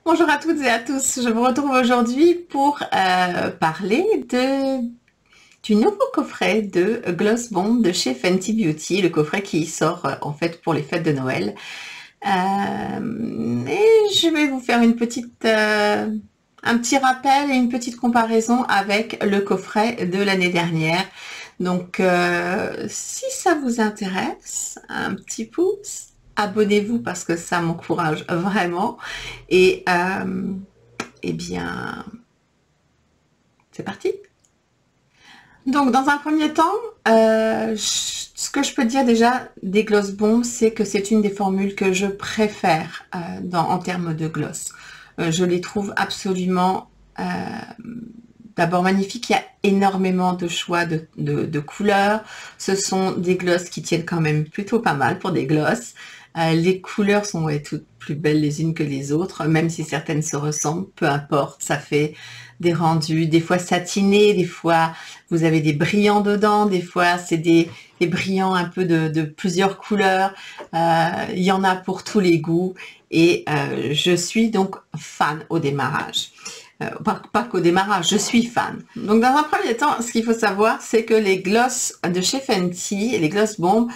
Bonjour à toutes et à tous, je vous retrouve aujourd'hui pour parler du nouveau coffret de Gloss Bomb de chez Fenty Beauty, le coffret qui sort en fait pour les fêtes de Noël. Et je vais vous faire un petit rappel et une petite comparaison avec le coffret de l'année dernière. Donc si ça vous intéresse, un petit pouce, abonnez-vous parce que ça m'encourage vraiment. Et eh bien, c'est parti. Donc, dans un premier temps, ce que je peux dire déjà des Gloss Bomb, c'est que c'est une des formules que je préfère en termes de gloss. Je les trouve absolument d'abord magnifiques. Il y a énormément de choix de couleurs. Ce sont des glosses qui tiennent quand même plutôt pas mal pour des glosses. Les couleurs sont toutes plus belles les unes que les autres, même si certaines se ressemblent, peu importe, ça fait des rendus, des fois satinés, des fois vous avez des brillants dedans, des fois c'est des brillants un peu de plusieurs couleurs, il y en a pour tous les goûts et je suis donc fan au démarrage. Pas qu'au démarrage, je suis fan. Donc dans un premier temps, ce qu'il faut savoir, c'est que les gloss de chez Fenty, les Gloss Bomb,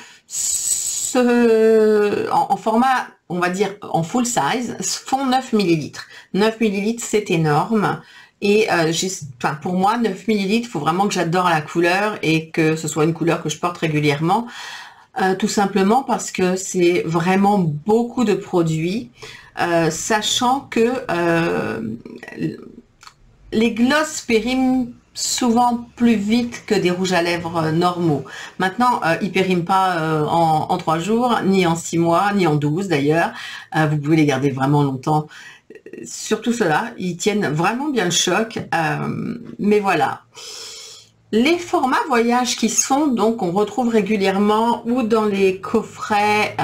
en format, on va dire en full size, font 9 millilitres. 9 millilitres, c'est énorme. Et pour moi, 9 millilitres, il faut vraiment que j'adore la couleur et que ce soit une couleur que je porte régulièrement. Tout simplement parce que c'est vraiment beaucoup de produits, sachant que les glosses périment souvent plus vite que des rouges à lèvres normaux. Maintenant, ils périment pas en 3 jours, ni en 6 mois, ni en 12 d'ailleurs. Vous pouvez les garder vraiment longtemps. Surtout ceux-là, ils tiennent vraiment bien le choc. Mais voilà. Les formats voyage qui sont, donc, on retrouve régulièrement ou dans les coffrets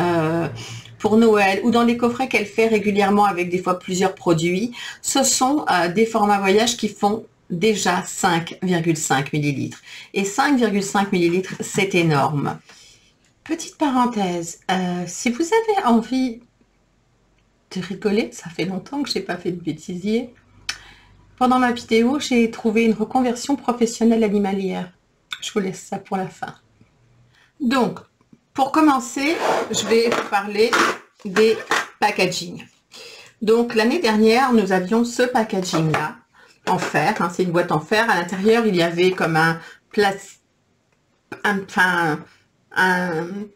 pour Noël ou dans les coffrets qu'elle fait régulièrement avec des fois plusieurs produits, ce sont des formats voyage qui font déjà 5,5 millilitres. Et 5,5 millilitres, c'est énorme. Petite parenthèse, si vous avez envie de rigoler, ça fait longtemps que j'ai pas fait de bêtisier. Pendant ma vidéo, j'ai trouvé une reconversion professionnelle animalière. Je vous laisse ça pour la fin. Donc, pour commencer, je vais vous parler des packaging. Donc, l'année dernière, nous avions ce packaging-là, en fer. Hein, c'est une boîte en fer. À l'intérieur, il y avait comme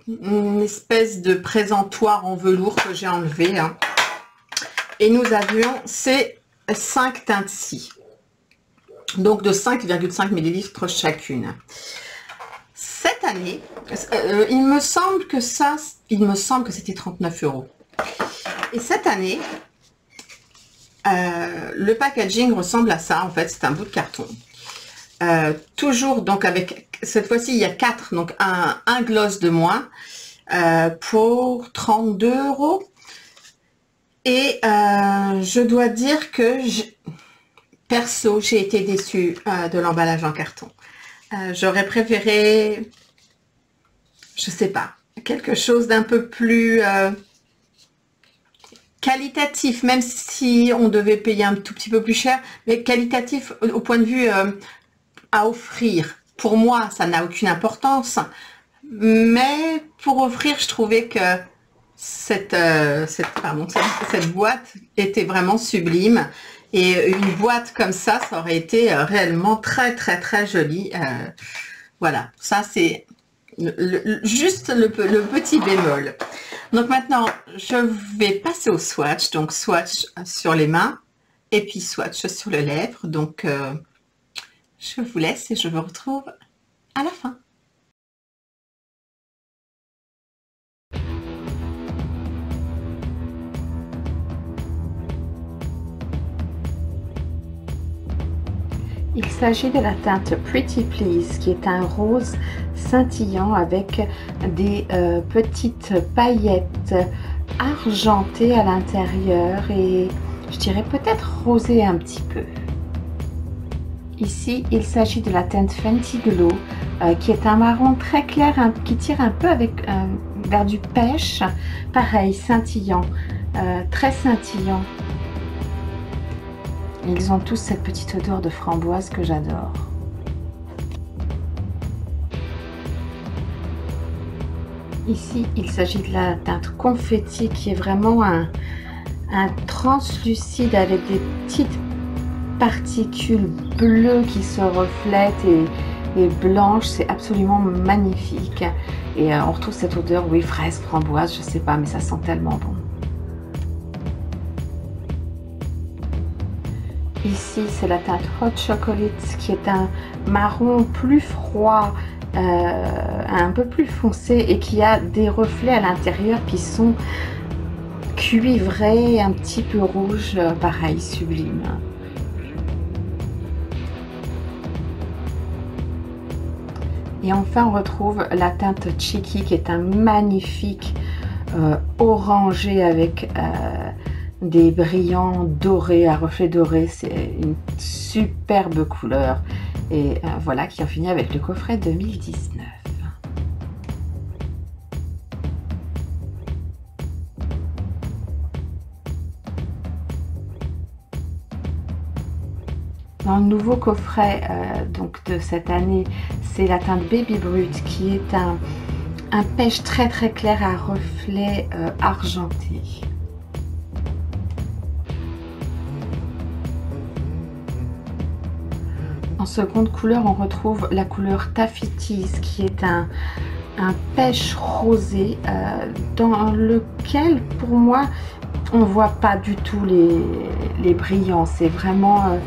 une espèce de présentoir en velours que j'ai enlevé. Hein. Et nous avions ces 5 teintes-ci. Donc, de 5,5 millilitres chacune. Cette année, il me semble que c'était 39 €. Et cette année, le packaging ressemble à ça. En fait, c'est un bout de carton. Toujours, donc, avec, cette fois-ci, il y a 4, donc un gloss de moins pour 32 €. Et je dois dire que, perso, j'ai été déçue de l'emballage en carton. J'aurais préféré, je sais pas, quelque chose d'un peu plus qualitatif, même si on devait payer un tout petit peu plus cher, mais qualitatif au point de vue à offrir. Pour moi, ça n'a aucune importance, mais pour offrir, je trouvais que cette boîte était vraiment sublime. Et une boîte comme ça aurait été réellement très très très jolie. Voilà, ça c'est juste le petit bémol. Donc maintenant, je vais passer au swatch. Donc swatch sur les mains et puis swatch sur les lèvres. Donc je vous laisse et je vous retrouve à la fin. Il s'agit de la teinte Pretty Please, qui est un rose scintillant avec des petites paillettes argentées à l'intérieur et je dirais peut-être rosé un petit peu. Ici, il s'agit de la teinte Fenty Glow, qui est un marron très clair, qui tire un peu vers du pêche, pareil, scintillant, très scintillant. Ils ont tous cette petite odeur de framboise que j'adore. Ici, il s'agit de la teinte confetti qui est vraiment un translucide avec des petites particules bleues qui se reflètent et blanches. C'est absolument magnifique. Et on retrouve cette odeur, oui, fraise, framboise, je sais pas, mais ça sent tellement bon. Ici, c'est la teinte Hot Chocolate qui est un marron plus froid, un peu plus foncé et qui a des reflets à l'intérieur qui sont cuivrés, un petit peu rouge, pareil, sublime. Et enfin, on retrouve la teinte Cheeky qui est un magnifique orangé avec des brillants dorés, à reflets dorés. C'est une superbe couleur. Et voilà qui en finit avec le coffret 2019. Dans le nouveau coffret donc de cette année, c'est la teinte Baby Brut qui est un pêche très très clair à reflets argentés. En seconde couleur, on retrouve la couleur Taffeties qui est un pêche rosé dans lequel, pour moi, on ne voit pas du tout les brillants. C'est vraiment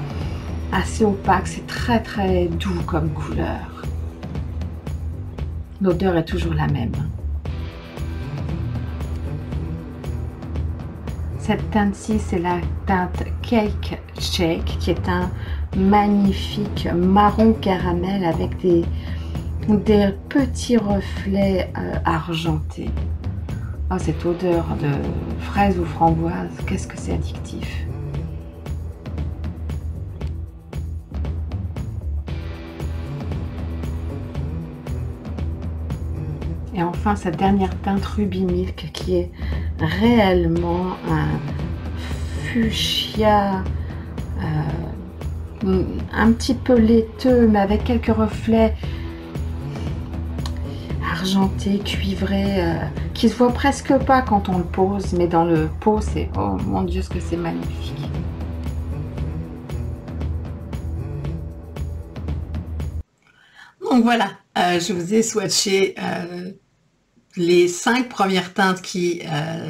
assez opaque, c'est très très doux comme couleur. L'odeur est toujours la même. Cette teinte-ci, c'est la teinte Cake Shake qui est un magnifique marron caramel avec des petits reflets argentés. Oh, cette odeur de fraise ou framboise, qu'est-ce que c'est addictif! Et enfin, cette dernière teinte Ruby Milk qui est réellement un fuchsia un petit peu laiteux, mais avec quelques reflets argentés, cuivrés, qui se voit presque pas quand on le pose, mais dans le pot, c'est, oh mon Dieu, ce que c'est magnifique. Donc voilà, je vous ai swatché les 5 premières teintes qui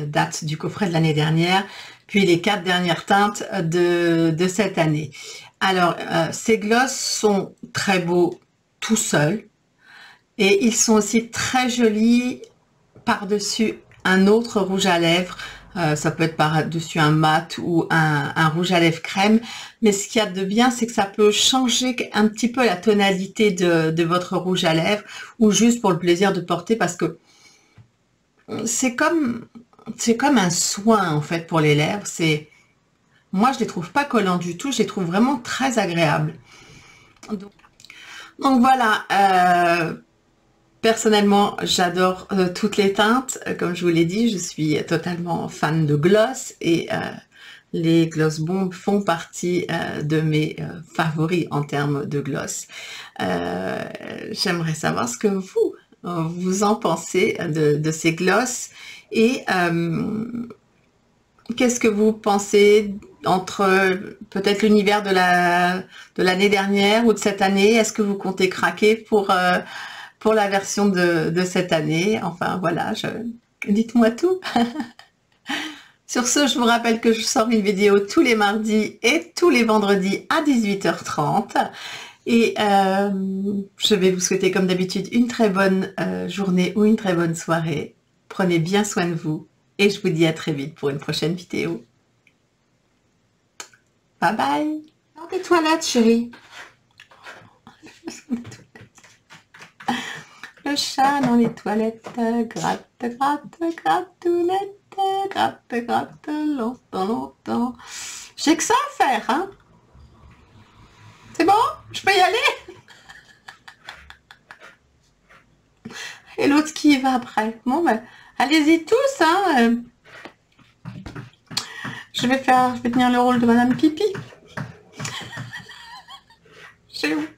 datent du coffret de l'année dernière, puis les 4 dernières teintes de cette année. Alors, ces glosses sont très beaux tout seuls, et ils sont aussi très jolis par-dessus un autre rouge à lèvres. Ça peut être par-dessus un mat ou un rouge à lèvres crème, mais ce qu'il y a de bien, c'est que ça peut changer un petit peu la tonalité de votre rouge à lèvres, ou juste pour le plaisir de porter, parce que c'est comme un soin en fait pour les lèvres. Moi je les trouve pas collants du tout, je les trouve vraiment très agréables. Donc voilà, personnellement j'adore toutes les teintes. Comme je vous l'ai dit, je suis totalement fan de gloss, et les Gloss Bomb font partie de mes favoris en termes de gloss. J'aimerais savoir ce que vous en pensez de ces glosses, et qu'est-ce que vous pensez entre peut-être l'univers de l'année dernière ou de cette année? Est-ce que vous comptez craquer pour la version de cette année? Enfin voilà, dites-moi tout. Sur ce, je vous rappelle que je sors une vidéo tous les mardis et tous les vendredis à 18h30. Et je vais vous souhaiter comme d'habitude une très bonne journée ou une très bonne soirée. Prenez bien soin de vous, et je vous dis à très vite pour une prochaine vidéo. Bye bye. Dans tes toilettes, chérie. Le chat dans les toilettes, gratte, gratte, gratounette, gratte, gratte, longtemps, longtemps. J'ai que ça à faire, hein. C'est bon? Je peux y aller? Et l'autre qui y va après. Bon, ben, allez-y tous, hein. Je vais tenir le rôle de Madame Pipi. chez vous.